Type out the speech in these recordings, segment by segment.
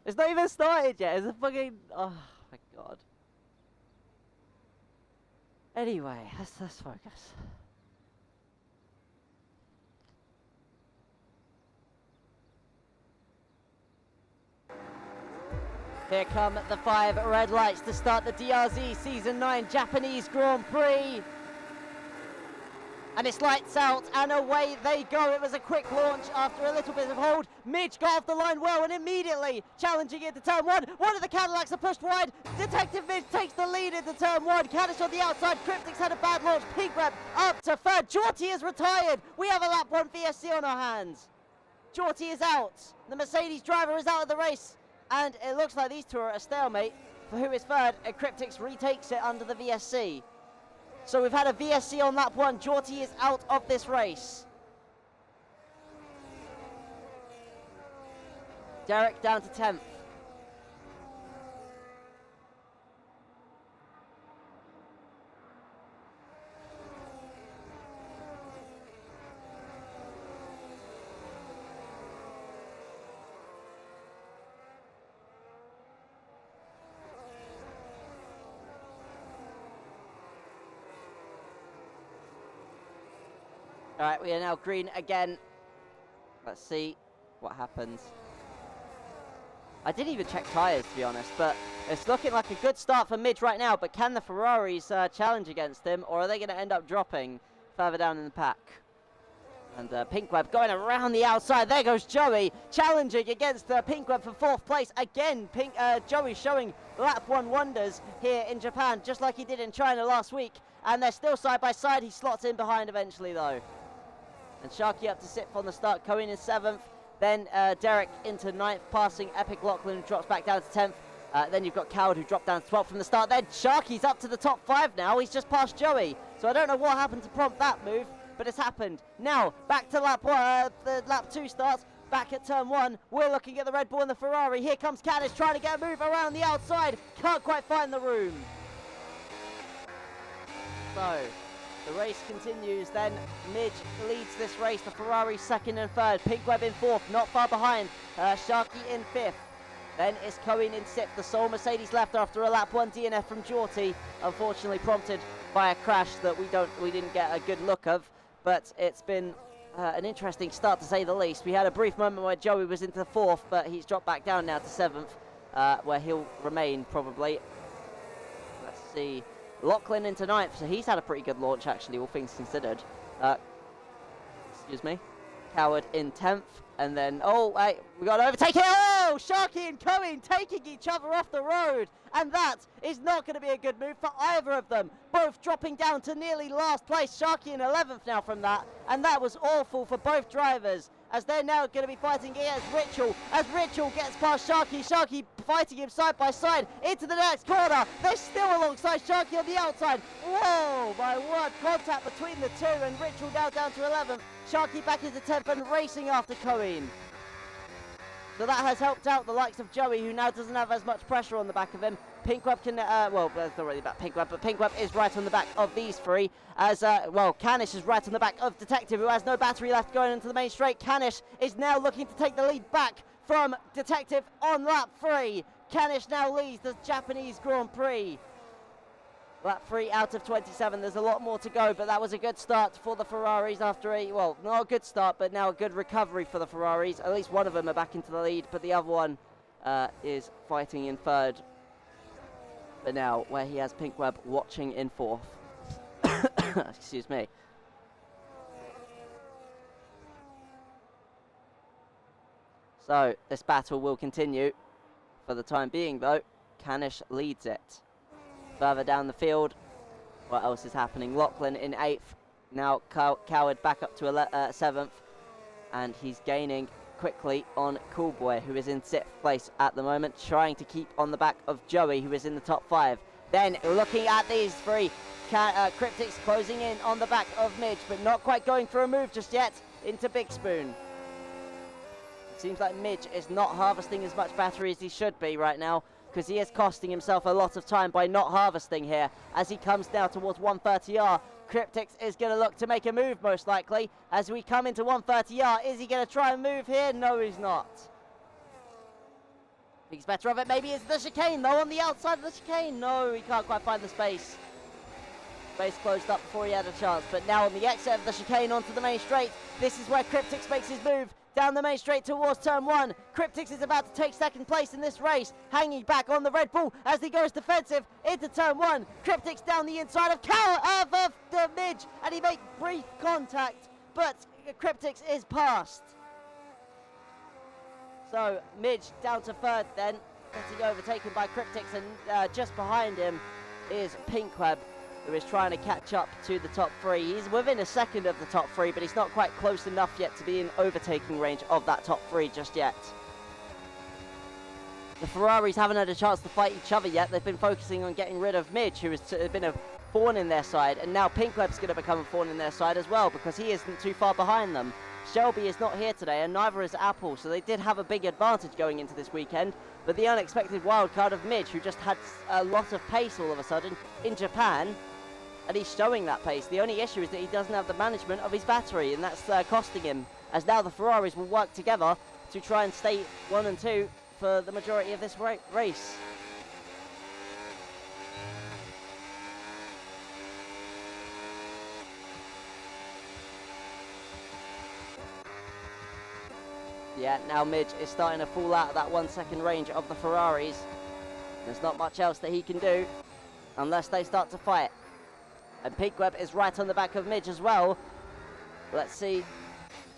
It's not even started yet. It's a fucking... Oh, my God. Anyway, let's focus. Here come the 5 red lights to start the DRZ Season 9 Japanese Grand Prix. And it's lights out, and away they go. It was a quick launch after a little bit of hold. Midge got off the line well, and immediately challenging into turn 1. One of the Cadillacs are pushed wide. Detective Midge takes the lead into turn 1. Caddish on the outside. Cryptics had a bad launch. Pink Web up to third. Jorty is retired. We have a lap 1 VSC on our hands. Jorty is out. The Mercedes driver is out of the race. And it looks like these two are at a stalemate for who is third, and Cryptics retakes it under the VSC. So we've had a VSC on lap 1. Jorty is out of this race. Derek down to 10th. Alright, we are now green again. Let's see what happens. I didn't even check tyres, to be honest, but it's looking like a good start for Midge right now, but can the Ferraris challenge against him, or are they going to end up dropping further down in the pack? And Pink Web going around the outside. There goes Joey, challenging against Pink Web for 4th place. Again, Joey showing lap 1 wonders here in Japan, just like he did in China last week. And they're still side by side. He slots in behind eventually, though. And Sharky up to 6th on the start, Cohen in 7th. Then Derek into 9th, passing Epic Lachlan, who drops back down to 10th. Then you've got Coward, who dropped down to 12th from the start. Then Sharky's up to the top 5 now. He's just past Joey. So I don't know what happened to prompt that move, but it's happened. Now, back to lap 1, the lap 2 starts. Back at turn 1, we're looking at the Red Bull and the Ferrari. Here comes Caddis trying to get a move around the outside. Can't quite find the room. So, the race continues then. Midge leads this race. The Ferrari 2nd and 3rd. Pink Web in 4th, not far behind. Sharky in 5th. Then it's Cohen in 6th. The sole Mercedes left after a lap 1 DNF from Jorty. Unfortunately prompted by a crash that we didn't get a good look of. But it's been an interesting start to say the least. We had a brief moment where Joey was into the 4th, but he's dropped back down now to 7th, where he'll remain probably. Let's see. Lachlan into 9th, so he's had a pretty good launch actually, all things considered. Excuse me. Coward in 10th, and then, oh, wait, we got to overtake it. Oh, Sharky and Cohen taking each other off the road, and that is not going to be a good move for either of them. Both dropping down to nearly last place. Sharky in 11th now from that, and that was awful for both drivers, as they're now going to be fighting against Ritual, as Ritual gets past Sharky. Sharky fighting him side by side into the next corner. They're still alongside Sharky on the outside. Whoa, my word, contact between the two, and Ritual now down to 11th. Sharky back into 10th and racing after Cohen. So that has helped out the likes of Joey, who now doesn't have as much pressure on the back of him. Pink Web can, well, that's not really about Pink Web, but Pink Web is right on the back of these three, as, well, Canish is right on the back of Detective, who has no battery left going into the main straight. Canish is now looking to take the lead back from Detective on lap 3. Canish now leads the Japanese Grand Prix. Lap 3 out of 27. There's a lot more to go, but that was a good start for the Ferraris after a, well, not a good start, but now a good recovery for the Ferraris. At least one of them are back into the lead, but the other one is fighting in 3rd. But now, where he has Pink Web watching in 4th. Excuse me. So, this battle will continue. For the time being, though, Canish leads it. Further down the field, what else is happening? Lachlan in 8th. Now Coward back up to 7th. And he's gaining quickly on Coolboy, who is in 6th place at the moment, trying to keep on the back of Joey, who is in the top 5. Then, looking at these three, Cryptics closing in on the back of Midge, but not quite going for a move just yet into Big Spoon. It seems like Midge is not harvesting as much battery as he should be right now, because he is costing himself a lot of time by not harvesting here. As he comes down towards 130R, Cryptics is going to look to make a move most likely. As we come into 130R, is he going to try and move here? No, he's not. He's better of it. Maybe it's the chicane, though, on the outside of the chicane. No, he can't quite find the space. Space closed up before he had a chance. But now on the exit of the chicane onto the main straight, this is where Cryptix makes his move. Down the main straight towards turn 1. Cryptix is about to take second place in this race. Hanging back on the Red Bull as he goes defensive into turn 1. Cryptix down the inside of the Midge. And he makes brief contact. But Cryptix is past. So Midge down to third then. Getting overtaken by Cryptix. And just behind him is Pinkweb, who is trying to catch up to the top 3. He's within a second of the top 3, but he's not quite close enough yet to be in overtaking range of that top 3 just yet. The Ferraris haven't had a chance to fight each other yet. They've been focusing on getting rid of Midge, who has been a thorn in their side, and now Pinkweb's going to become a thorn in their side as well, because he isn't too far behind them. Shelby is not here today, and neither is Apple, so they did have a big advantage going into this weekend, but the unexpected wildcard of Midge, who just had a lot of pace all of a sudden in Japan, and he's showing that pace. The only issue is that he doesn't have the management of his battery, and that's costing him, as now the Ferraris will work together to try and stay 1 and 2 for the majority of this race. Yeah, now Midge is starting to fall out of that 1 second range of the Ferraris. There's not much else that he can do unless they start to fight. And Pinkweb is right on the back of Midge as well. Let's see.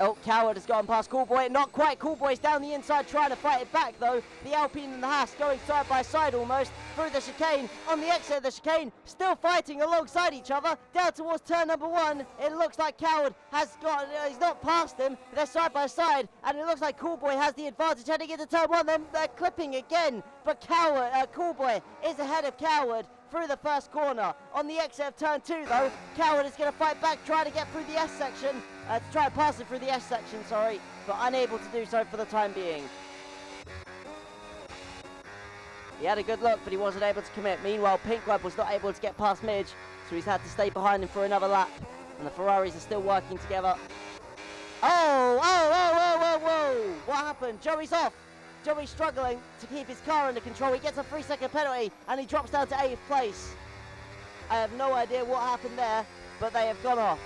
Oh, Coward has gone past Coolboy. Not quite. Coolboy's down the inside trying to fight it back, though. The Alpine and the Haas going side by side almost through the chicane. On the exit of the chicane, still fighting alongside each other. Down towards turn number 1. It looks like Coward has got... he's not past him. They're side by side. And it looks like Coolboy has the advantage heading into turn 1. They're clipping again. But Coolboy is ahead of Coward through the first corner. On the exit of turn 2, though, Coward is going to fight back, trying to get through the S section. To try and pass it through the S section, sorry, but unable to do so for the time being. He had a good look, but he wasn't able to commit. Meanwhile, Pinkweb was not able to get past Midge, so he's had to stay behind him for another lap. And the Ferraris are still working together. Oh! What happened? Joey's off. Joey's struggling to keep his car under control. He gets a 3-second penalty, and he drops down to 8th place. I have no idea what happened there, but they have gone off.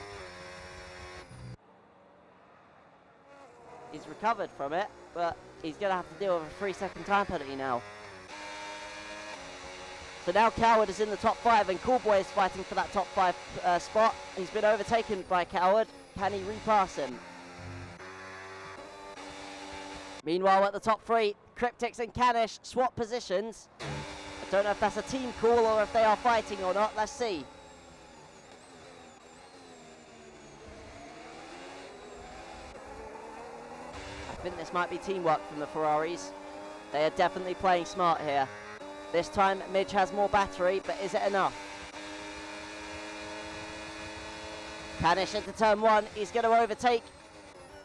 He's recovered from it, but he's going to have to deal with a 3-second time penalty now. So now Coward is in the top 5, and Coolboy is fighting for that top 5 spot. He's been overtaken by Coward. Can he repass him? Meanwhile, at the top 3, Cryptix and Canish swap positions. I don't know if that's a team call or if they are fighting or not. Let's see. I think this might be teamwork from the Ferraris. They are definitely playing smart here. This time, Midge has more battery, but is it enough? Canish into turn 1. He's going to overtake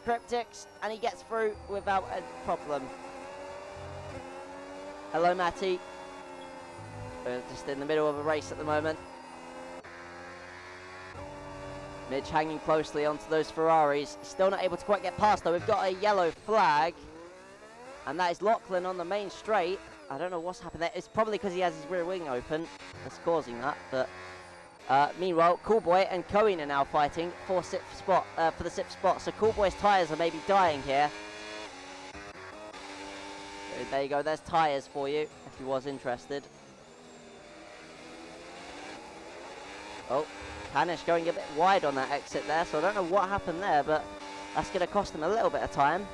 Cryptix, and he gets through without a problem. Hello, Matty. We're just in the middle of a race at the moment. Midge hanging closely onto those Ferraris. Still not able to quite get past, though. We've got a yellow flag. And that is Lachlan on the main straight. I don't know what's happened there. It's probably because he has his rear wing open that's causing that. But meanwhile, Coolboy and Cohen are now fighting for the 6th spot. So Coolboy's tyres are maybe dying here. So there you go. There's tyres for you if you was interested. Oh. Canish going a bit wide on that exit there, so I don't know what happened there, but that's going to cost them a little bit of time.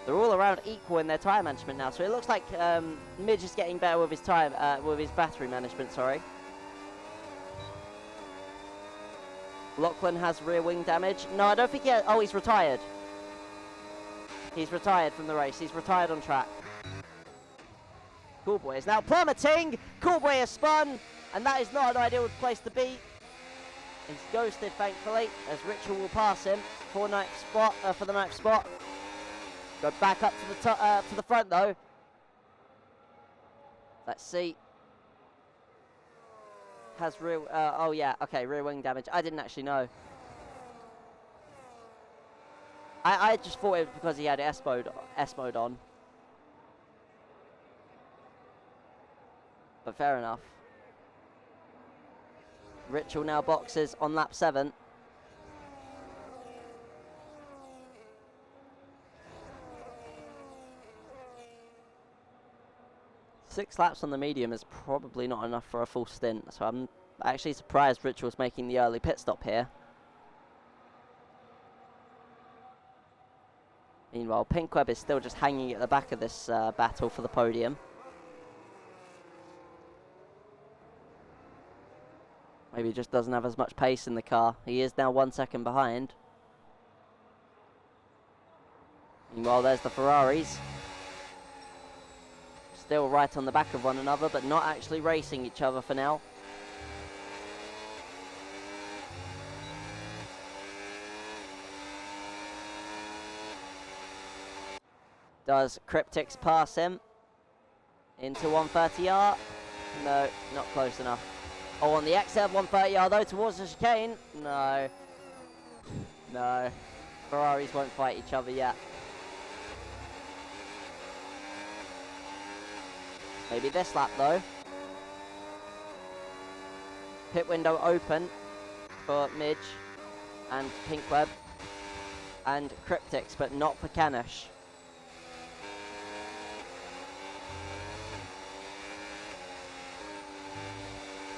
They're all around equal in their tyre management now, so it looks like Midge is getting better with his with his battery management, sorry. Lachlan has rear wing damage. No, I don't think he has. Oh, he's retired. He's retired from the race. He's retired on track. Coolboy is now plummeting. Coolboy has spun, and that is not an ideal place to be. He's ghosted, thankfully, as Ritual will pass him for the 9th spot. Go back up to the front though. Let's see. Has rear? Oh yeah, okay, rear wing damage. I didn't actually know. I just thought it was because he had S mode on. But fair enough. Ritual now boxes on lap 7. Six laps on the medium is probably not enough for a full stint, so I'm actually surprised Ritual's making the early pit stop here. Meanwhile, Pinkweb is still just hanging at the back of this battle for the podium. Maybe he just doesn't have as much pace in the car. He is now 1 second behind. Meanwhile, there's the Ferraris. Still right on the back of one another, but not actually racing each other for now. Does Cryptix pass him into 130R? No, not close enough. Oh, on the exit of 130R though, towards the chicane. No. No. Ferraris won't fight each other yet. Maybe this lap though. Pit window open for Midge and Pinkweb and Cryptix, but not for Canish.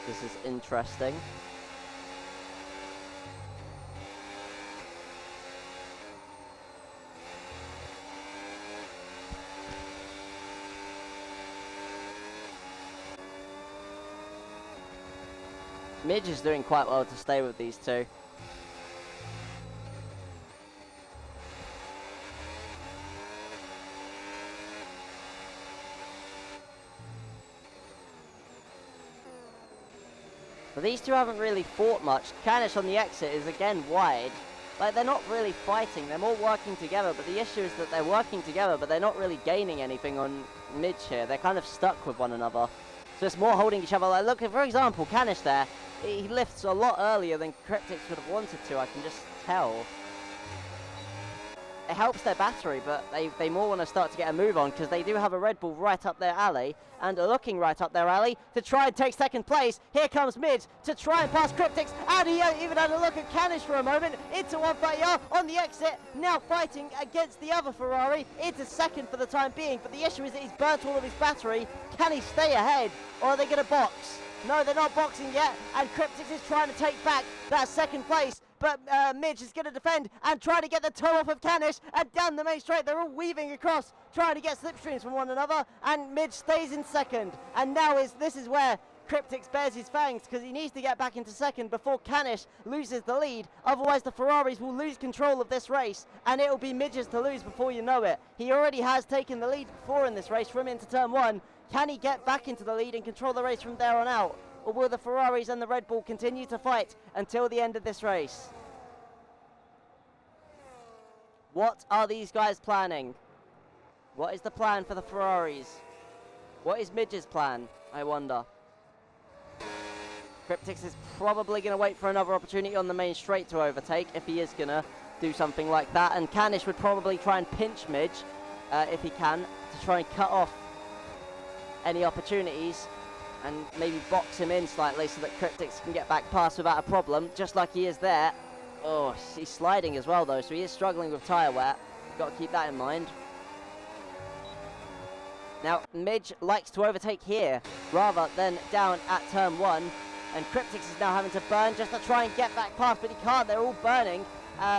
This is interesting. Midge is doing quite well to stay with these two. But these two haven't really fought much. Canish on the exit is again wide. Like, they're not really fighting, they're more working together, but the issue is that they're working together, but they're not really gaining anything on Midge here. They're kind of stuck with one another. So it's more holding each other. Like, look, for example, Canish there, he lifts a lot earlier than Cryptix would have wanted to, I can just tell. It helps their battery, but they more want to start to get a move on because they do have a Red Bull right up their alley and are looking right up their alley to try and take second place. Here comes Midge to try and pass Cryptix, and he even had a look at Canish for a moment into 130R on the exit, now fighting against the other Ferrari into second for the time being, but the issue is that he's burnt all of his battery. Can he stay ahead, or are they going to box? No, they're not boxing yet, and Cryptix is trying to take back that second place. But Midge is going to defend and try to get the toe off of Canish, and down the main straight they're all weaving across, trying to get slipstreams from one another, and Midge stays in second. And now this is where Cryptix bears his fangs, because he needs to get back into second before Canish loses the lead. Otherwise the Ferraris will lose control of this race, and it will be Midge's to lose before you know it. He already has taken the lead before in this race from into turn 1. Can he get back into the lead and control the race from there on out? Or will the Ferraris and the Red Bull continue to fight until the end of this race? What are these guys planning? What is the plan for the Ferraris? What is Midge's plan, I wonder? Cryptix is probably going to wait for another opportunity on the main straight to overtake, if he is going to do something like that. And Canish would probably try and pinch Midge, if he can, to try and cut off any opportunities and maybe box him in slightly so that Cryptix can get back past without a problem, just like he is there. Oh, he's sliding as well though, so he is struggling with tyre wear. Got to keep that in mind. Now, Midge likes to overtake here rather than down at turn 1, and Cryptix is now having to burn just to try and get back past, but he can't. They're all burning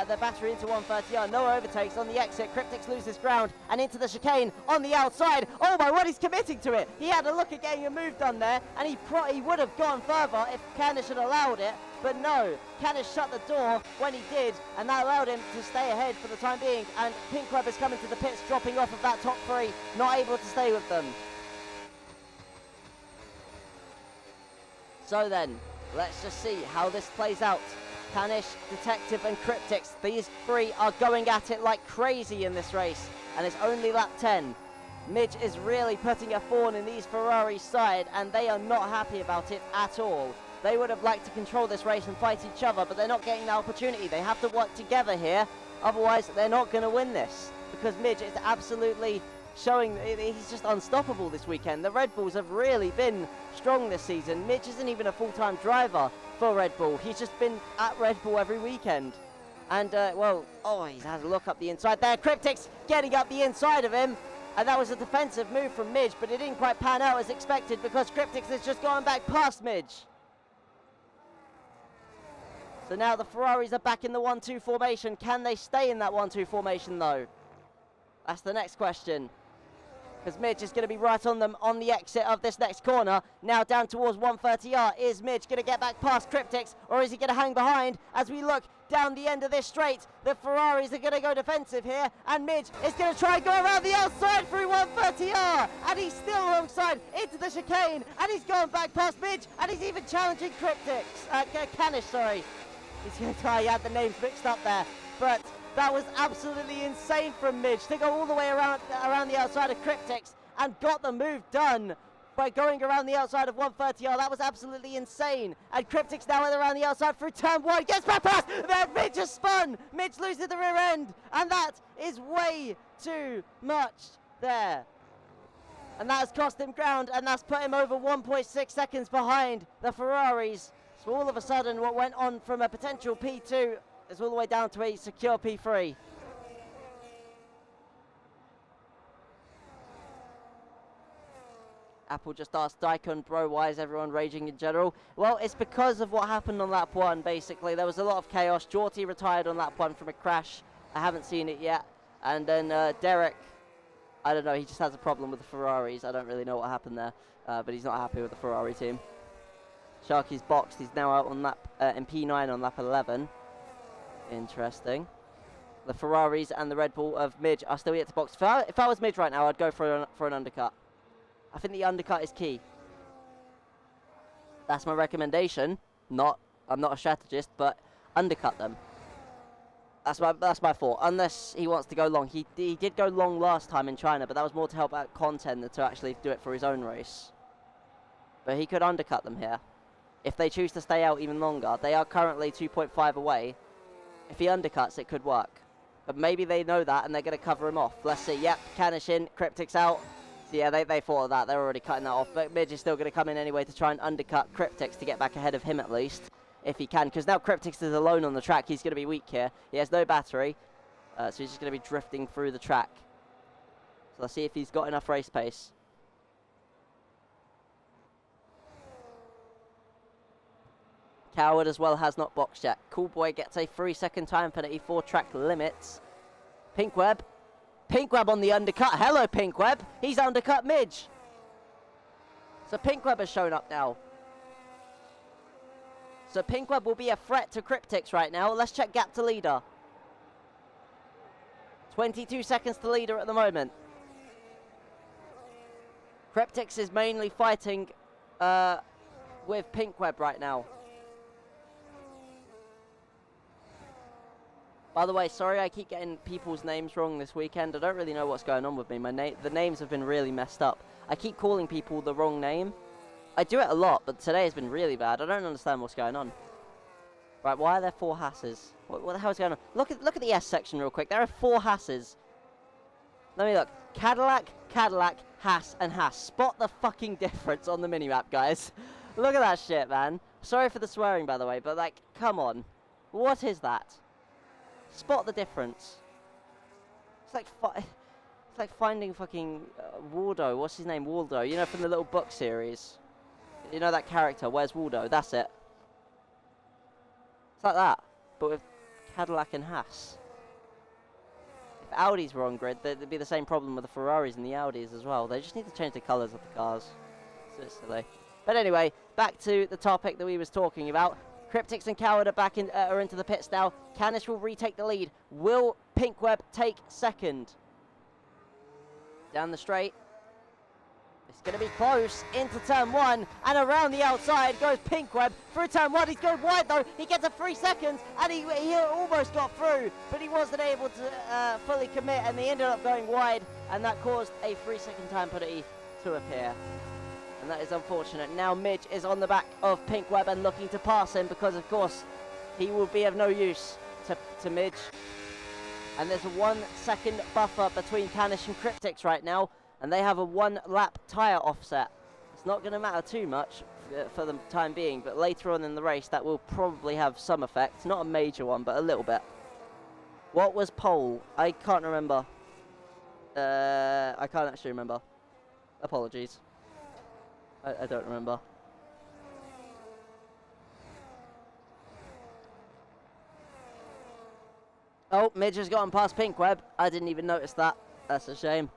their battery into 130R. No overtakes on the exit. Cryptix loses ground and into the chicane on the outside. Oh my word, he's committing to it. He had a look at getting a move done there, and he would have gone further if Canish had allowed it. But no, Canish shut the door when he did, and that allowed him to stay ahead for the time being. And Pinkweb is coming to the pits, dropping off of that top 3, not able to stay with them. So then, let's just see how this plays out. Canish, Detective and Cryptix, these 3 are going at it like crazy in this race, and it's only lap 10. Midge is really putting a thorn in these Ferraris' side, and they are not happy about it at all. They would have liked to control this race and fight each other, but they're not getting that opportunity. They have to work together here Otherwise, they're not going to win this, because Midge is absolutely showing he's just unstoppable this weekend. The Red Bulls have really been strong this season. Midge isn't even a full-time driver for Red Bull. He's just been at Red Bull every weekend. And, he's had a look up the inside there. Cryptic's getting up the inside of him. And that was a defensive move from Midge, but it didn't quite pan out as expected because Cryptix has just gone back past Midge. So now the Ferraris are back in the 1-2 formation. Can they stay in that 1-2 formation, though? That's the next question. Because Midge is going to be right on them on the exit of this next corner. Now down towards 130R. Is Midge going to get back past Cryptix, or is he going to hang behind? As we look down the end of this straight, the Ferraris are going to go defensive here, and Midge is going to try and go around the outside through 130R, and he's still wrong side into the chicane, and he's going back past Midge, and he's even challenging Canish, sorry. He's going to try, he had the names mixed up there, but that was absolutely insane from Midge to go all the way around the outside of Cryptix and got the move done by going around the outside of 130R. That was absolutely insane. And Cryptix now around the outside through turn 1. Gets back past. Then Midge has spun. Midge loses the rear end. And that is way too much there. And that has cost him ground. And that's put him over 1.6 seconds behind the Ferraris. So all of a sudden what went on from a potential P2 is all the way down to a secure P3. Apple just asked Daikon, bro, why is everyone raging in general? Well, it's because of what happened on lap 1, basically. There was a lot of chaos. Jorty retired on lap 1 from a crash. I haven't seen it yet. And then Derek, I don't know, he just has a problem with the Ferraris. I don't really know what happened there, but he's not happy with the Ferrari team. Sharky's boxed. He's now out on lap in P9 on lap 11. Interesting. The Ferraris and the Red Bull of Midge are still yet to box. If I was Midge right now, I'd go for an undercut. I think the undercut is key. That's my recommendation. I'm not a strategist, but undercut them. That's my thought. Unless he wants to go long. He did go long last time in China, but that was more to help out content than to actually do it for his own race. But he could undercut them here. If they choose to stay out even longer, they are currently 2.5 away. If he undercuts, it could work. But maybe they know that and they're going to cover him off. Let's see. Yep, Canish in, Cryptix out. So yeah, they thought of that. They're already cutting that off. But Midge is still going to come in anyway to try and undercut Cryptix to get back ahead of him at least. If he can. Because now Cryptix is alone on the track. He's going to be weak here. He has no battery. So he's just going to be drifting through the track. So let's see if he's got enough race pace. Coward as well has not boxed yet. Cool Boy gets a 3-second time penalty for track limits. Pinkweb on the undercut. Hello, Pinkweb. He's undercut Midge. So Pinkweb has shown up now. So Pinkweb will be a threat to Cryptix right now. Let's check gap to leader. 22 seconds to leader at the moment. Cryptix is mainly fighting with Pinkweb right now. By the way, sorry I keep getting people's names wrong this weekend. I don't really know what's going on with me. The names have been really messed up. I keep calling people the wrong name. I do it a lot, but today has been really bad. I don't understand what's going on. Right, why are there 4 Hasses? What the hell is going on? Look at the S section real quick. There are 4 Hasses. Let me look. Cadillac, Hass, and Hass. Spot the fucking difference on the minimap, guys. Look at that shit, man. Sorry for the swearing, by the way, but like, come on. What is that? Spot the difference. It's like finding fucking Waldo. What's his name? Waldo. You know, from the little book series. You know that character. Where's Waldo? That's it. It's like that, but with Cadillac and Haas. If Audis were on grid, there'd be the same problem with the Ferraris and the Audis as well. They just need to change the colours of the cars. It's so silly. But anyway, back to the topic that we was talking about. Cryptix and Coward are back are into the pits now. Canish will retake the lead. Will Pinkweb take second? Down the straight. It's going to be close into turn 1, and around the outside goes Pinkweb through turn 1. He's going wide though. He gets a 3 seconds, and he almost got through, but he wasn't able to fully commit, and they ended up going wide, and that caused a 3-second time penalty to appear. And that is unfortunate. Now Midge is on the back of Pinkweb and looking to pass him because, of course, he will be of no use to Midge. And there's a 1 second buffer between Canish and Cryptics right now, and they have a 1 lap tyre offset. It's not going to matter too much for the time being, but later on in the race that will probably have some effect. Not a major one, but a little bit. What was pole? I can't remember. I can't actually remember. Apologies. I don't remember. Oh, Midge has gotten past Pinkweb. I didn't even notice that. That's a shame.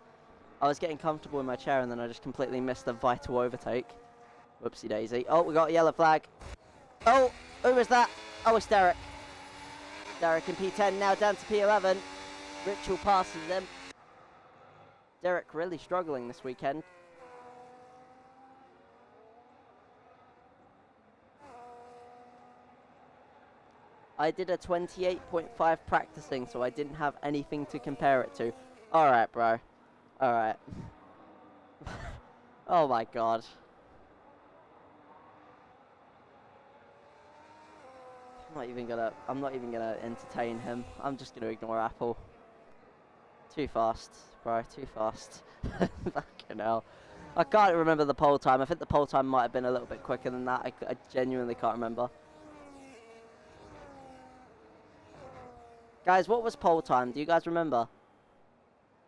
I was getting comfortable in my chair and then I just completely missed a vital overtake. Whoopsie daisy. Oh, we got a yellow flag. Oh, who was that? Oh, it's Derek. Derek in P10 now down to P11. Ritual passes him. Derek really struggling this weekend. I did a 28.5 practicing, so I didn't have anything to compare it to. Alright, bro. Alright. Oh my god. I'm not even gonna entertain him. I'm just gonna ignore Apple. Too fast, bro, too fast. Fucking hell. I can't remember the pole time. I think the pole time might have been a little bit quicker than that. I genuinely can't remember. Guys, what was pole time? Do you guys remember?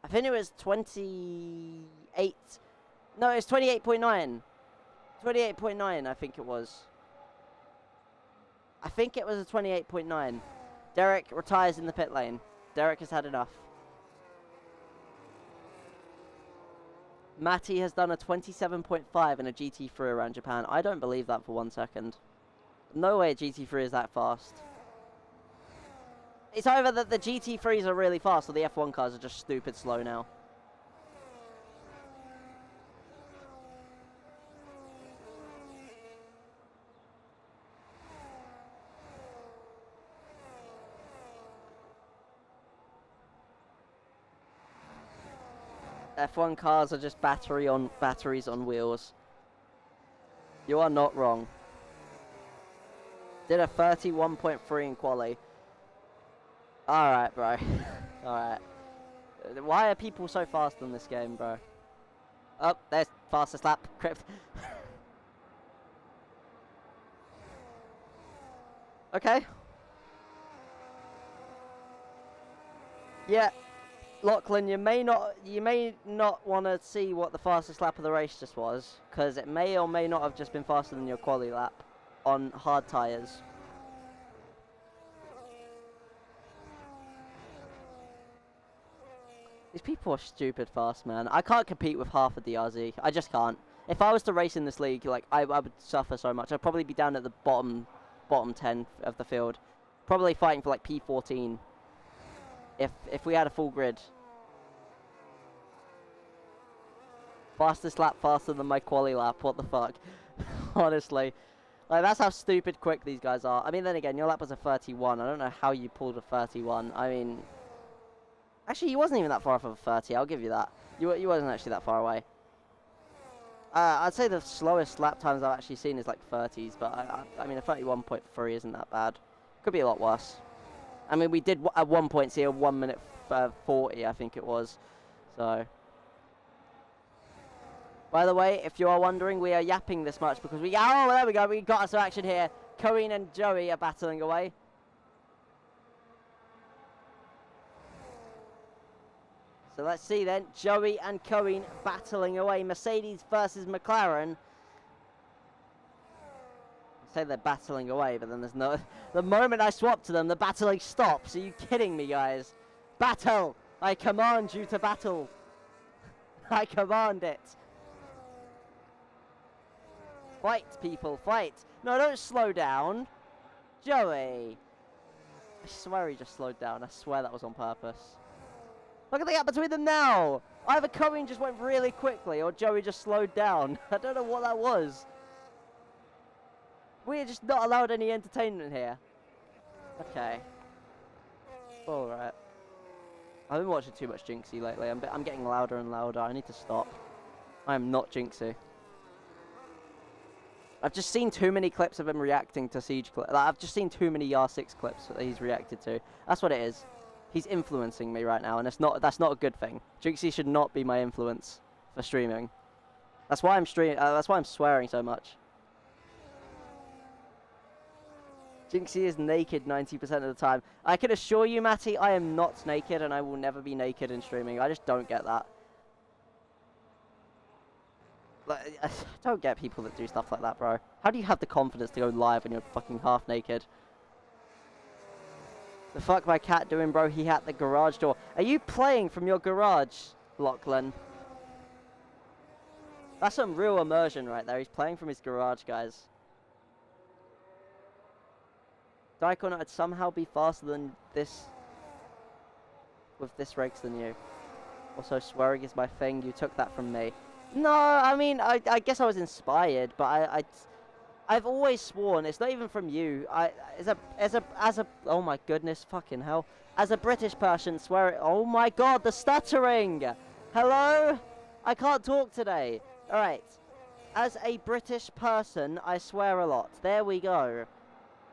I think it was 28. No, it was 28.9. 28.9, I think it was. I think it was a 28.9. Derek retires in the pit lane. Derek has had enough. Matty has done a 27.5 in a GT3 around Japan. I don't believe that for 1 second. No way a GT3 is that fast. It's either that the GT3s are really fast or the F1 cars are just stupid slow now. F1 cars are just batteries on wheels. You are not wrong. Did a 31.3 in quali. Alright, bro. Alright. Why are people so fast in this game, bro? Oh, there's fastest lap. Crypt. Okay. Yeah. Lachlan, you may not want to see what the fastest lap of the race just was, because it may or may not have just been faster than your quali lap on hard tyres. These people are stupid fast, man. I can't compete with half of the RZ. I just can't. If I was to race in this league, like I would suffer so much. I'd probably be down at the bottom 10 of the field, probably fighting for like P14. If we had a full grid. Fastest lap faster than my quali lap. What the fuck? Honestly. Like, that's how stupid quick these guys are. I mean, then again, your lap was a 31. I don't know how you pulled a 31. I mean... Actually, he wasn't even that far off of a 30. I'll give you that. You wasn't actually that far away. I'd say the slowest lap times I've actually seen is like 30s. But, I mean, a 31.3 isn't that bad. Could be a lot worse. I mean, we did at one point see a 1 minute 40, I think it was. So... By the way, if you are wondering, we are yapping this much because we... Oh, there we go. We got some action here. Corinne and Joey are battling away. So let's see then. Joey and Corinne battling away. Mercedes versus McLaren. I say they're battling away, but then there's no... The moment I swap to them, the battling stops. Are you kidding me, guys? Battle! I command you to battle. I command it. Fight, people, fight. No, don't slow down. Joey. I swear he just slowed down. I swear that was on purpose. Look at the gap between them now. Either Corinne just went really quickly or Joey just slowed down. I don't know what that was. We're just not allowed any entertainment here. Okay. Alright. I've been watching too much Jinxie lately. I'm getting louder and louder. I need to stop. I am not Jinxie. I've just seen too many clips of him reacting to Siege clips. Like, I've just seen too many R6 clips that he's reacted to. That's what it is. He's influencing me right now, and that's not a good thing. Jinxie should not be my influence for streaming. That's why I'm that's why I'm swearing so much. Jinxie is naked 90% of the time. I can assure you, Matty, I am not naked, and I will never be naked in streaming. I just don't get that. Like, I don't get people that do stuff like that, bro. How do you have the confidence to go live when you're fucking half naked? The fuck my cat doing, bro? He had the garage door. Are you playing from your garage, Lachlan? That's some real immersion right there. He's playing from his garage, guys. Daikon, I'd somehow be faster than this with this race than you. Also, swearing is my thing. You took that from me. No, I mean, I guess I was inspired, but I've always sworn. It's not even from you. As a oh my goodness, fucking hell. As a British person, swear. Oh my god, the stuttering. Hello, I can't talk today. All right. As a British person, I swear a lot. There we go.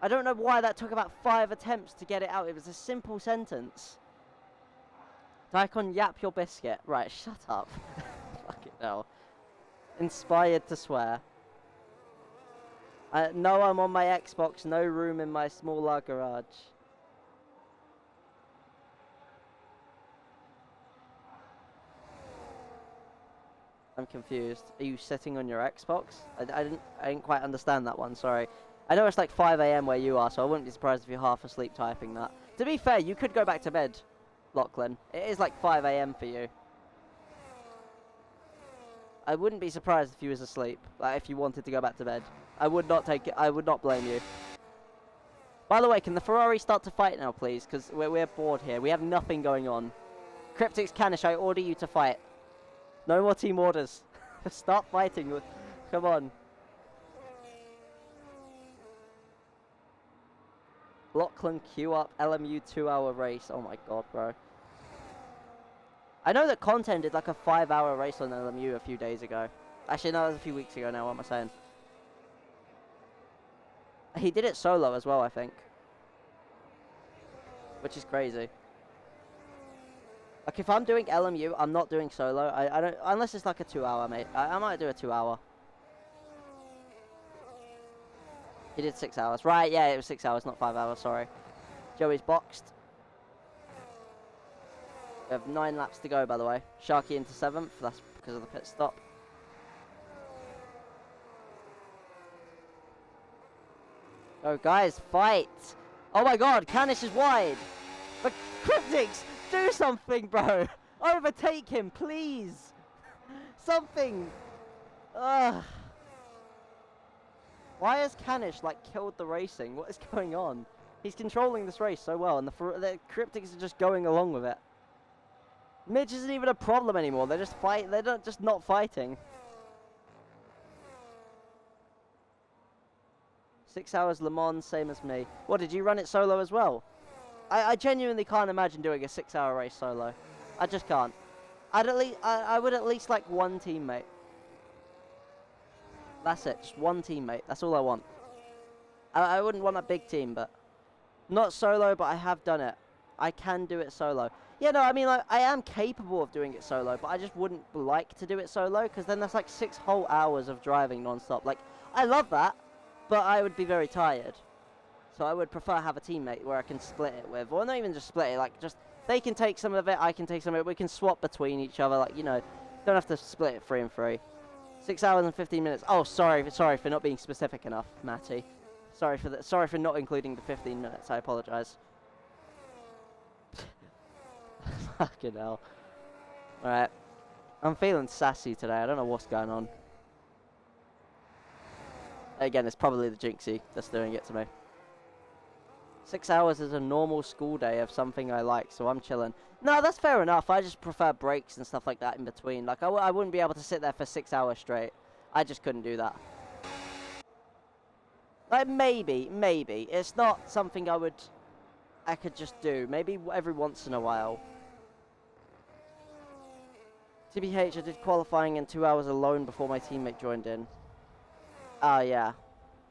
I don't know why that took about 5 attempts to get it out. It was a simple sentence. Daikon, yap your biscuit. Right, shut up. Fucking hell. Inspired to swear. No, I'm on my Xbox. No room in my smaller garage. I'm confused. Are you sitting on your Xbox? I didn't quite understand that one. Sorry. I know it's like 5 AM where you are, so I wouldn't be surprised if you're half asleep typing that. To be fair, you could go back to bed, Lachlan. It is like 5 AM for you. I wouldn't be surprised if you was asleep, like if you wanted to go back to bed. I would not take it. I would not blame you. By the way, can the Ferrari start to fight now, please? Because we're bored here. We have nothing going on. Cryptics Canish, I order you to fight. No more team orders. Start fighting. Come on. Lachlan, queue up LMU 2-hour race. Oh my god, bro. I know that Content did like a 5-hour race on LMU a few days ago. Actually, no, that was a few weeks ago now. What am I saying? He did it solo as well, I think. Which is crazy. Like, if I'm doing LMU, I'm not doing solo. I don't... Unless it's like a 2-hour, mate. I might do a 2-hour. He did 6 hours. Right, yeah, it was 6 hours, not 5 hours, sorry. Joey's boxed. We have 9 laps to go, by the way. Sharky into 7th. That's because of the pit stop. Oh, guys, fight! Oh my god, Canish is wide! But Cryptics, do something, bro! Overtake him, please! Something! Ugh. Why has Canish, like, killed the racing? What is going on? He's controlling this race so well, and the Cryptics are just going along with it. Midge isn't even a problem anymore. They're just just not fighting. 6 hours Le Mans, same as me. What, did you run it solo as well? I genuinely can't imagine doing a 6-hour race solo. I just can't. I would at least like one teammate. That's it, just one teammate. That's all I want. I wouldn't want a big team, but... Not solo, but I have done it. I can do it solo. Yeah, no, I mean, like, I am capable of doing it solo, but I just wouldn't like to do it solo, because then that's like 6 whole hours of driving non-stop. Like, I love that, but I would be very tired. So I would prefer have a teammate where I can split it with, or not even just split it, like, just, they can take some of it, I can take some of it, we can swap between each other, like, you know, don't have to split it 3 and 3. 6 hours and 15 minutes. Oh, sorry for not being specific enough, Matty. Sorry for not including the 15 minutes, I apologise. Fucking hell. Alright. I'm feeling sassy today. I don't know what's going on. Again, it's probably the Jinxie that's doing it to me. 6 hours is a normal school day of something I like, so I'm chilling. No, that's fair enough. I just prefer breaks and stuff like that in between. Like, I wouldn't be able to sit there for 6 hours straight. I just couldn't do that. Like, maybe. It's not something I could just do. Maybe every once in a while. TBH, I did qualifying in 2 hours alone before my teammate joined in. Oh, yeah.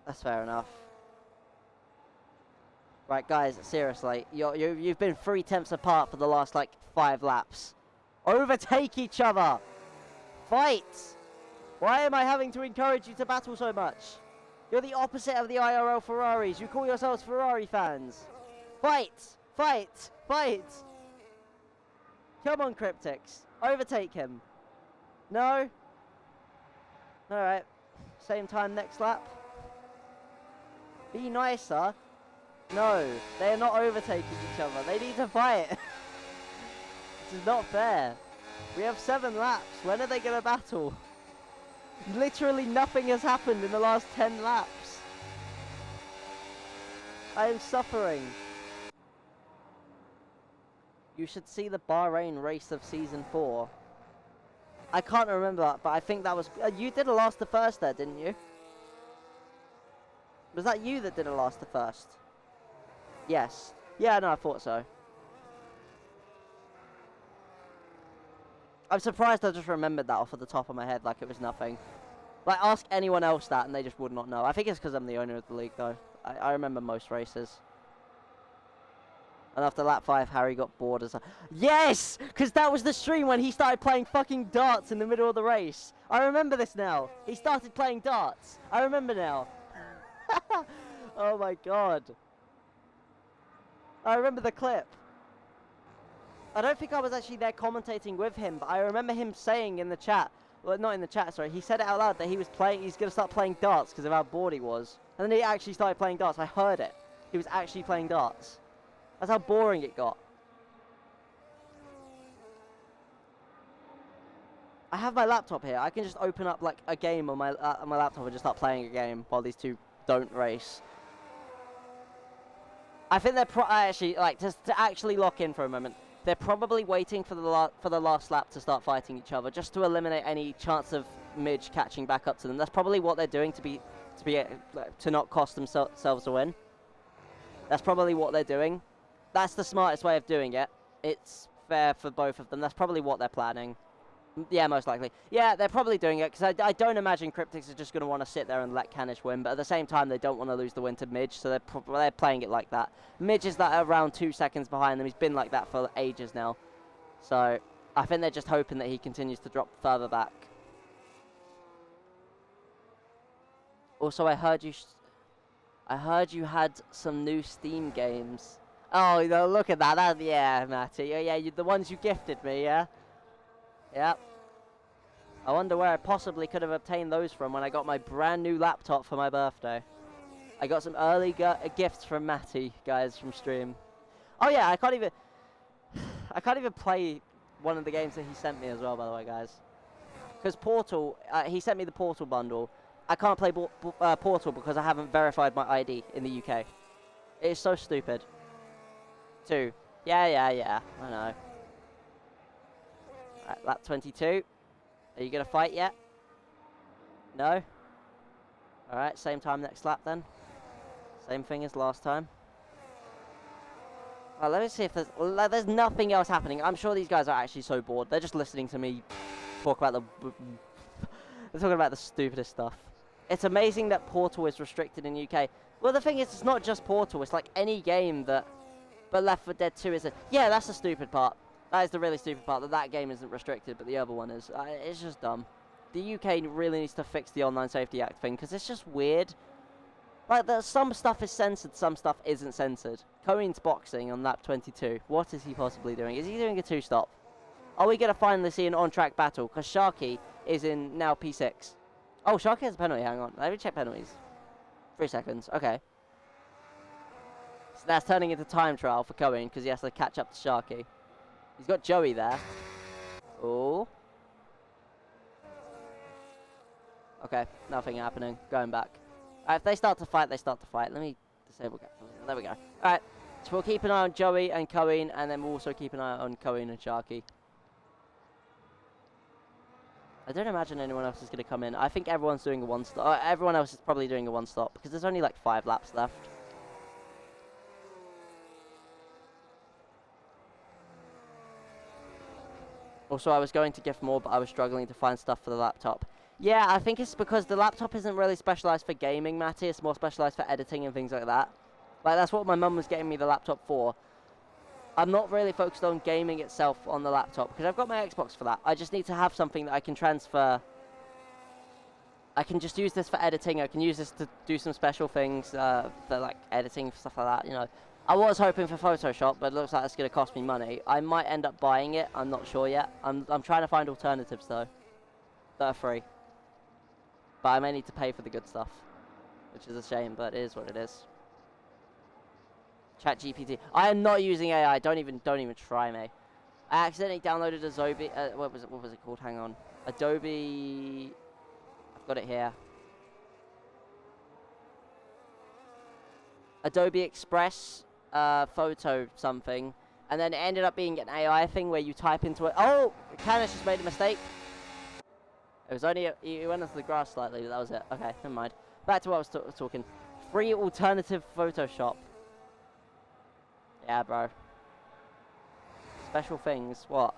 That's fair enough. Right, guys, seriously, you've been 3/10 apart for the last, like, 5 laps. Overtake each other! Fight! Why am I having to encourage you to battle so much? You're the opposite of the IRL Ferraris. You call yourselves Ferrari fans. Fight! Fight! Fight! Come on, Cryptics. Overtake him. No? Alright. Same time next lap. Be nicer. No, they are not overtaking each other. They need to fight. This is not fair. We have 7 laps. When are they going to battle? Literally nothing has happened in the last 10 laps. I am suffering. You should see the Bahrain race of Season 4. I can't remember that, but I think that was... you did a last to first there, didn't you? Was that you that did a last to first? Yes. Yeah, no, I thought so. I'm surprised I just remembered that off of the top of my head like it was nothing. Like, ask anyone else that and they just would not know. I think it's because I'm the owner of the league, though. I remember most races. And after lap 5, Harry got bored as a... Yes! Because that was the stream when he started playing fucking darts in the middle of the race. I remember this now. He started playing darts. I remember now. Oh my god. I remember the clip. I don't think I was actually there commentating with him, but I remember him saying in the chat, well, not in the chat, sorry, he said it out loud that he was playing, he's going to start playing darts because of how bored he was. And then he actually started playing darts. I heard it. He was actually playing darts. That's how boring it got. I have my laptop here. I can just open up like a game on my laptop and just start playing a game while these two don't race. I think they're actually, like, to actually lock in for a moment, they're probably waiting for the last lap to start fighting each other, just to eliminate any chance of Midge catching back up to them. That's probably what they're doing to not cost themselves a win. That's probably what they're doing. That's the smartest way of doing it. It's fair for both of them. That's probably what they're planning. Yeah, most likely. Yeah, they're probably doing it, because I don't imagine Cryptics are just going to want to sit there and let Canish win, but at the same time, they don't want to lose the win to Midge, so they're playing it like that. Midge is like around 2 seconds behind them. He's been like that for ages now. So, I think they're just hoping that he continues to drop further back. Also, I heard you had some new Steam games. Oh, look at that. Yeah, Matty. Yeah, the ones you gifted me, yeah? Yep. I wonder where I possibly could have obtained those from when I got my brand new laptop for my birthday. I got some early gifts from Matty, guys, from stream. Oh yeah, I can't even play one of the games that he sent me as well, by the way, guys. Because Portal, he sent me the Portal bundle. I can't play Portal because I haven't verified my ID in the UK. It is so stupid. 2. Yeah, I know. Right, lap 22. Are you going to fight yet? No? Alright, same time next lap then. Same thing as last time. Well, let me see if there's nothing else happening. I'm sure these guys are actually so bored. They're just listening to me talk about they're talking about the stupidest stuff. It's amazing that Portal is restricted in UK. Well, the thing is, it's not just Portal. It's like any game that... But Left 4 Dead 2 isn't. Yeah, that's the stupid part. That is the really stupid part, that game isn't restricted, but the other one is. It's just dumb. The UK really needs to fix the Online Safety Act thing, because it's just weird. Like, some stuff is censored, some stuff isn't censored. Cohen's boxing on lap 22. What is he possibly doing? Is he doing a 2-stop? Are we going to finally see an on-track battle? Because Sharky is in now P6. Oh, Sharky has a penalty, hang on. Let me check penalties. 3 seconds, okay. So that's turning into time trial for Cohen, because he has to catch up to Sharky. He's got Joey there. Oh. Okay, nothing happening. Going back. Alright, if they start to fight, they start to fight. Let me disable capitalism. There we go. Alright, so we'll keep an eye on Joey and Cohen, and then we'll also keep an eye on Cohen and Sharky. I don't imagine anyone else is going to come in. I think everyone's doing a 1-stop. Everyone else is probably doing a 1-stop, because there's only like 5 laps left. Also, I was going to gift more, but I was struggling to find stuff for the laptop. Yeah, I think it's because the laptop isn't really specialised for gaming, Matty. It's more specialised for editing and things like that. Like, that's what my mum was getting me the laptop for. I'm not really focused on gaming itself on the laptop, because I've got my Xbox for that. I just need to have something that I can transfer. I can just use this for editing. I can use this to do some special things for, like, editing, stuff like that, you know. I was hoping for Photoshop, but it looks like it's going to cost me money. I might end up buying it. I'm not sure yet. I'm trying to find alternatives, though, that are free. But I may need to pay for the good stuff, which is a shame, but it is what it is. ChatGPT. I am not using AI. Don't even try me. I accidentally downloaded Adobe. What was it called? Hang on. Adobe. I've got it here. Adobe Express photo something, and then it ended up being an AI thing where you type into it. Oh, Canis just made a mistake. It was only he went into the grass slightly, but that was it. Okay, never mind. Back to what I was talking. Free alternative Photoshop. Yeah, bro. Special things. What?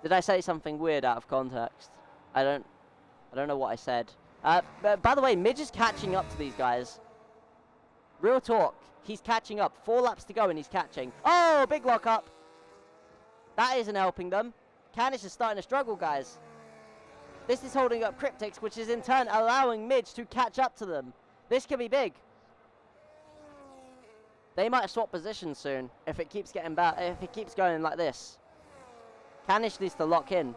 Did I say something weird out of context? I don't know what I said. But by the way, Midge is catching up to these guys. Real talk. He's catching up. 4 laps to go and he's catching. Oh, big lock up. That isn't helping them. Canis is starting to struggle, guys. This is holding up Cryptics, which is in turn allowing Midge to catch up to them. This could be big. They might swap positions soon if it keeps getting bad. If it keeps going like this. Canis needs to lock in.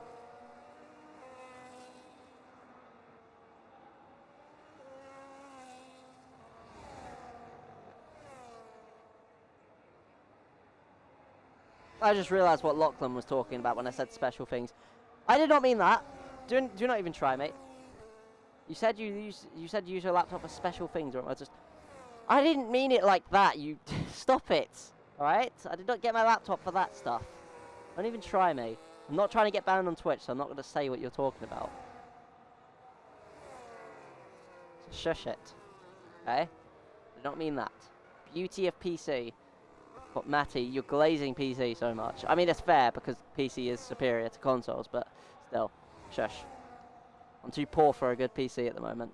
I just realised what Lachlan was talking about when I said special things. I did not mean that. Do not even try, mate. You said you use your laptop for special things, or I didn't mean it like that. You stop it. All right? I did not get my laptop for that stuff. Don't even try me. I'm not trying to get banned on Twitch, so I'm not going to say what you're talking about. So shush it. Okay? I did not mean that. Beauty of PC. But Matty, you're glazing PC so much. I mean, it's fair because PC is superior to consoles, but still, shush. I'm too poor for a good PC at the moment.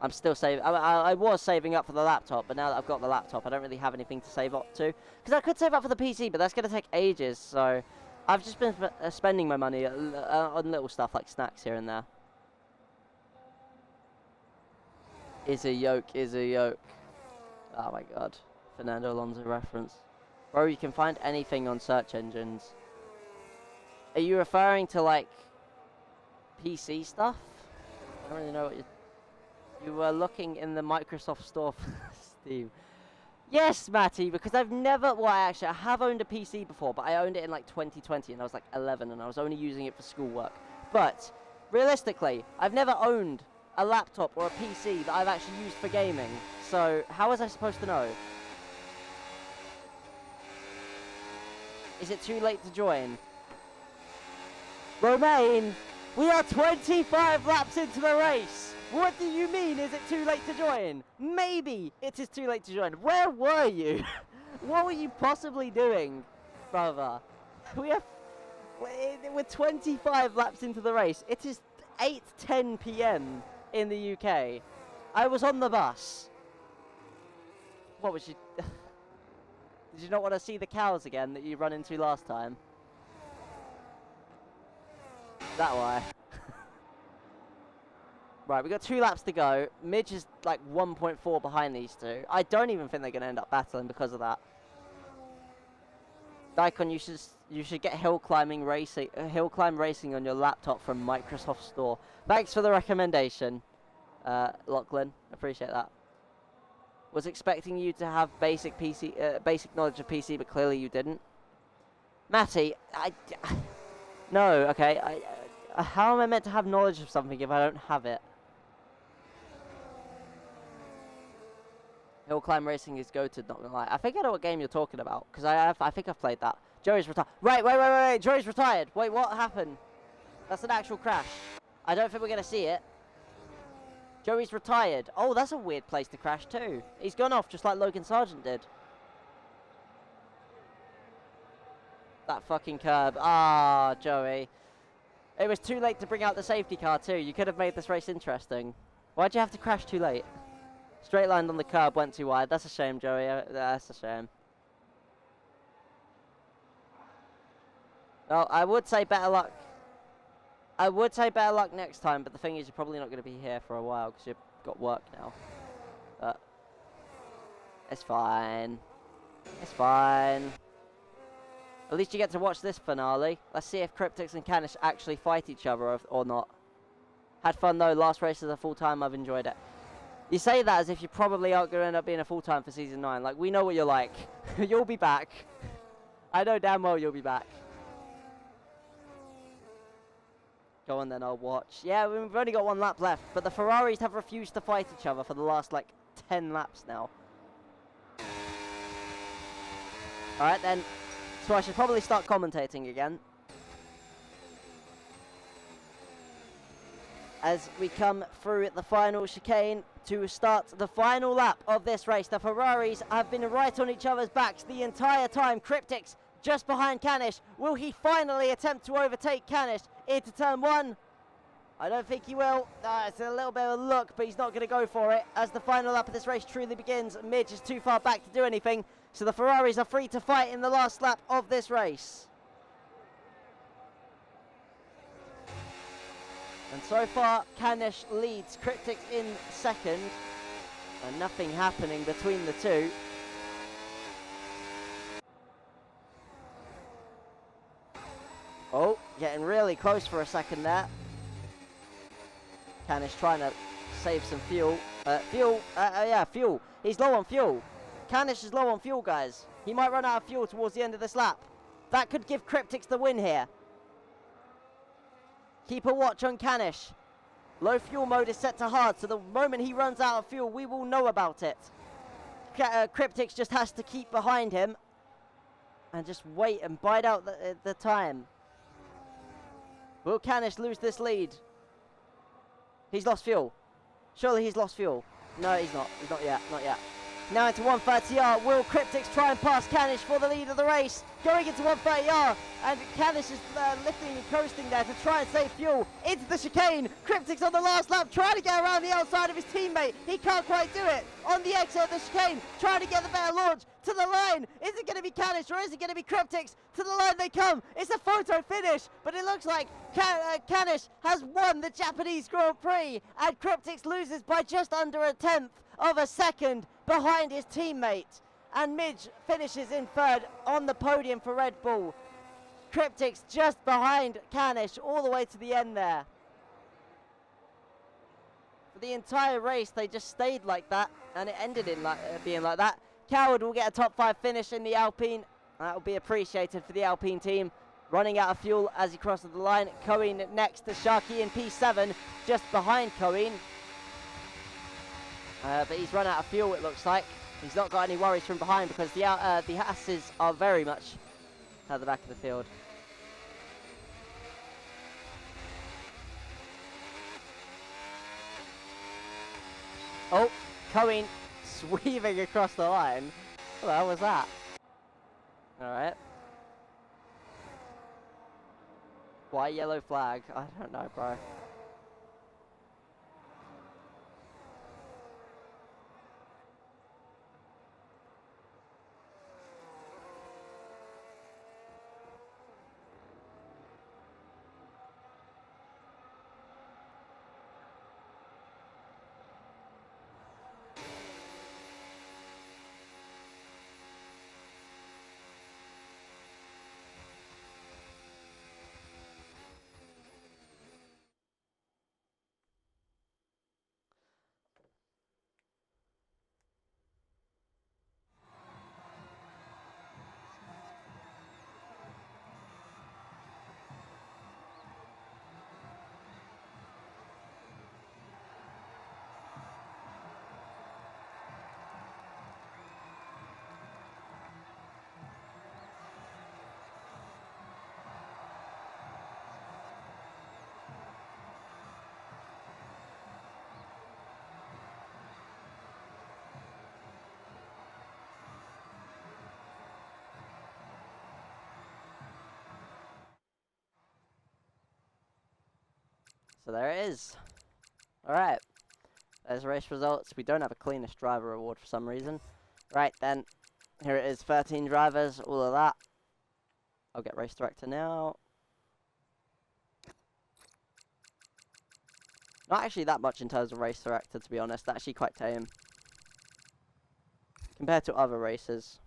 I'm still saving. I was saving up for the laptop, but now that I've got the laptop, I don't really have anything to save up to. Because I could save up for the PC, but that's going to take ages. So I've just been spending my money on little stuff like snacks here and there. Is a yoke. Oh my god. Fernando Alonso reference. Bro, you can find anything on search engines. Are you referring to, like, PC stuff? I don't really know what you were looking in the Microsoft store for Steam. Yes, Matty, because I've never... Well, I have owned a PC before, but I owned it in, like, 2020, and I was, like, 11, and I was only using it for schoolwork. But, realistically, I've never owned a laptop or a PC that I've actually used for gaming. So, how was I supposed to know? Is it too late to join? Romain, we are 25 laps into the race. What do you mean, is it too late to join? Maybe it is too late to join. Where were you? What were you possibly doing, brother? We're 25 laps into the race. It is 8:10 p.m. in the UK. I was on the bus. What was you... Did you not want to see the cows again that you run into last time? Is that why? Right, we've got 2 laps to go. Midge is like 1.4 behind these two. I don't even think they're going to end up battling because of that. Daikon, you should get hill climb racing on your laptop from Microsoft Store. Thanks for the recommendation, Lachlan. Appreciate that. Was expecting you to have basic knowledge of PC, but clearly you didn't. Matty, no, okay. How am I meant to have knowledge of something if I don't have it? Hill climb racing is goated, not gonna lie. I think I know what game you're talking about, because I think I've played that. Joey's retired. Wait, Joey's retired. Wait, what happened? That's an actual crash. I don't think we're gonna see it. Joey's retired. Oh, that's a weird place to crash too. He's gone off just like Logan Sargent did. That fucking curb. Ah, Joey. It was too late to bring out the safety car too. You could have made this race interesting. Why'd you have to crash too late? Straight line on the curb, went too wide. That's a shame, Joey. That's a shame. Well, I would say better luck. I would say better luck next time, but the thing is, you're probably not going to be here for a while because you've got work now. But it's fine. It's fine. At least you get to watch this finale. Let's see if Cryptix and Canish actually fight each other or not. Had fun though. Last race is a full time. I've enjoyed it. You say that as if you probably aren't going to end up being a full time for season 9. Like, we know what you're like. You'll be back. I know damn well you'll be back. Go on then, I'll watch. Yeah, we've only got 1 lap left, but the Ferraris have refused to fight each other for the last, like, 10 laps now. Alright then, so I should probably start commentating again. As we come through the final chicane to start the final lap of this race. The Ferraris have been right on each other's backs the entire time. Cryptix just behind Canish. Will he finally attempt to overtake Canish into turn 1? I don't think he will. It's a little bit of a look, but he's not going to go for it as the final lap of this race truly begins. Midge is too far back to do anything, so the Ferraris are free to fight in the last lap of this race. And so far, Canish leads, Cryptix in second, and nothing happening between the two. Oh, getting really close for a second there. Canish trying to save some fuel. Fuel. He's low on fuel. Canish is low on fuel, guys. He might run out of fuel towards the end of this lap. That could give Cryptix the win here. Keep a watch on Canish. Low fuel mode is set to hard, so the moment he runs out of fuel, we will know about it. Cryptix just has to keep behind him and just wait and bide out the time. Will Canish lose this lead? He's lost fuel. Surely he's lost fuel. No, he's not. He's not yet. Not yet. Now into 130R. Will Cryptix try and pass Canish for the lead of the race? Going into 130R. And Canish is lifting and coasting there to try and save fuel. Into the chicane. Cryptix on the last lap trying to get around the outside of his teammate. He can't quite do it. On the exit of the chicane. Trying to get the better launch. To the line. Is it going to be Canish or is it going to be Cryptix? To the line they come. It's a photo finish. But it looks like Canish has won the Japanese Grand Prix. And Cryptix loses by just under a tenth of a second behind his teammate. And Midge finishes in third on the podium for Red Bull. Cryptix just behind Canish all the way to the end there. For the entire race they just stayed like that and it ended in being like that. Coward will get a top 5 finish in the Alpine. That will be appreciated for the Alpine team. Running out of fuel as he crosses the line. Cohen next to Sharky in P7 just behind Cohen. But he's run out of fuel, it looks like. He's not got any worries from behind because the Hasses are very much at the back of the field. Oh, Cohen sweeping across the line. What the hell was that? Alright. Why yellow flag? I don't know, bro. So there it is. Alright. There's race results. We don't have a cleanest driver award for some reason. Right then, here it is, 13 drivers, all of that. I'll get race director now. Not actually that much in terms of race director, to be honest. Actually quite tame. Compared to other races.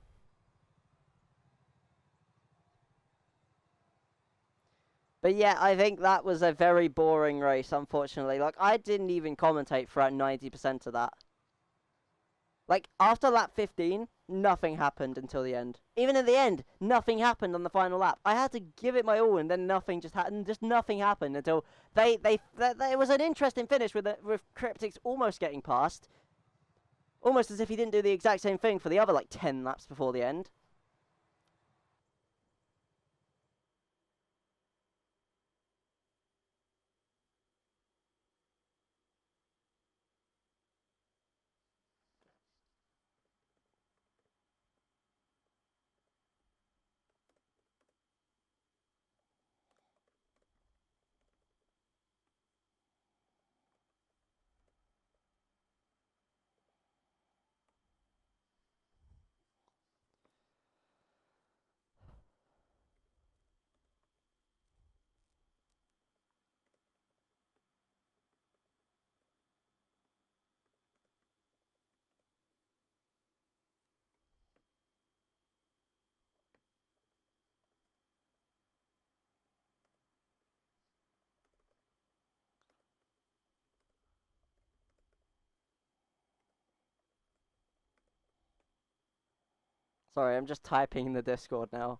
But yeah, I think that was a very boring race, unfortunately. Like, I didn't even commentate throughout 90% of that. Like, after lap 15, nothing happened until the end. Even in the end, nothing happened on the final lap. I had to give it my all, and then nothing just happened. Just nothing happened until it was an interesting finish with Cryptics almost getting past. Almost as if he didn't do the exact same thing for the other, like, 10 laps before the end. Sorry, I'm just typing in the Discord now.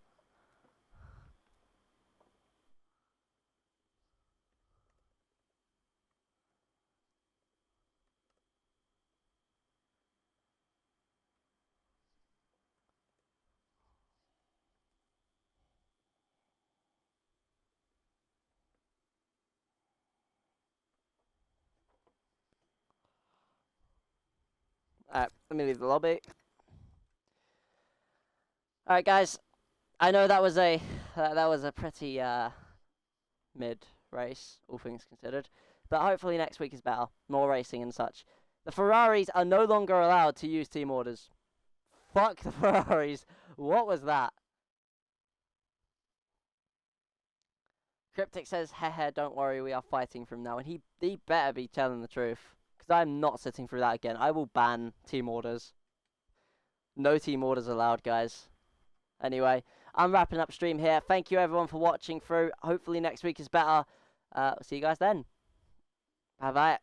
Alright, let me leave the lobby. Alright, guys. I know that was a pretty mid race, all things considered. But hopefully next week is better. More racing and such. The Ferraris are no longer allowed to use team orders. Fuck the Ferraris. What was that? Cryptic says, hehe, don't worry, we are fighting from now. And he better be telling the truth. Because I'm not sitting through that again. I will ban team orders. No team orders allowed, guys. Anyway, I'm wrapping up stream here. Thank you everyone for watching through. Hopefully next week is better. See you guys then. Bye-bye.